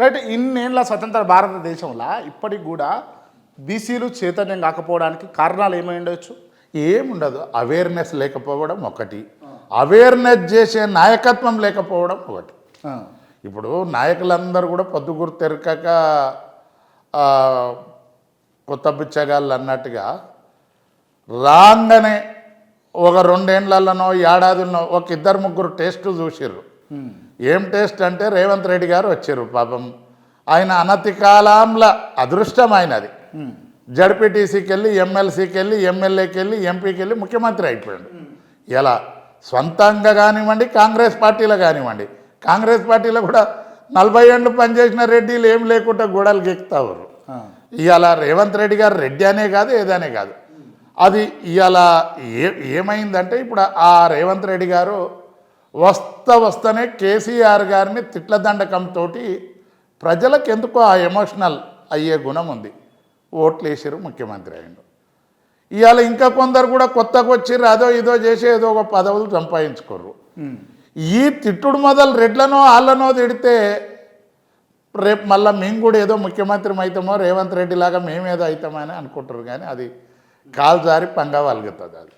Right. ఇన్నేళ్ల స్వతంత్ర భారతదేశంలో ఇప్పటికి కూడా బీసీలు చైతన్యం కాకపోవడానికి కారణాలు ఏమై ఉండొచ్చు? ఏముండదు. అవేర్నెస్ లేకపోవడం ఒకటి, అవేర్నెస్ చేసే నాయకత్వం లేకపోవడం ఒకటి. ఇప్పుడు నాయకులందరూ కూడా పొద్దుగురు తెరకక కొత్త బిచ్చగాళ్ళు అన్నట్టుగా రాగానే ఒక 2 ఏళ్లలోనో ఏడాదిలో ఒక 2-3 టేస్ట్ చూసిర్రు. ఏం టేస్ట్ అంటే రేవంత్ రెడ్డి గారు వచ్చారు. పాపం ఆయన అనతి కాలంలో అదృష్టం ఆయనది. జడ్పీటీసీకి వెళ్ళి, ఎమ్మెల్సీకి వెళ్ళి, ఎమ్మెల్యేకి వెళ్ళి, ఎంపీకి వెళ్ళి ముఖ్యమంత్రి అయిపోయాడు. ఇలా సొంతంగా కానివ్వండి, కాంగ్రెస్ పార్టీలో కానివ్వండి, కాంగ్రెస్ పార్టీలో కూడా 40 ఏళ్ళు పనిచేసిన రెడ్డిలు ఏం లేకుండా గోడలు గెక్కుతారు. ఇవాళ రేవంత్ రెడ్డి గారు రెడ్డి అనే కాదు, ఏదనే కాదు. అది ఇవాళ ఏమైందంటే ఇప్పుడు ఆ రేవంత్ రెడ్డి గారు వస్తూనే కేసీఆర్ గారిని తిట్ల దండకంతో ప్రజలకు ఎందుకో ఆ ఎమోషనల్ అయ్యే గుణం ఉంది. ఓట్లు వేసారు, ముఖ్యమంత్రి అయ్యిండు. ఇవాళ ఇంకా కొందరు కూడా కొత్తగా వచ్చిర్రు, అదో ఇదో చేసి ఏదో ఒక పదవులు సంపాదించుకోర్రు. ఈ తిట్టుడు మొదలు రెడ్లనో వాళ్ళనో తిడితే రేపు మళ్ళీ మేము కూడా ఏదో ముఖ్యమంత్రి అవుతామో, రేవంత్ రెడ్డి లాగా మేమేదో అవుతామని అనుకుంటారు. కానీ అది కాలు జారి పంగా వలుగుతుంది. అది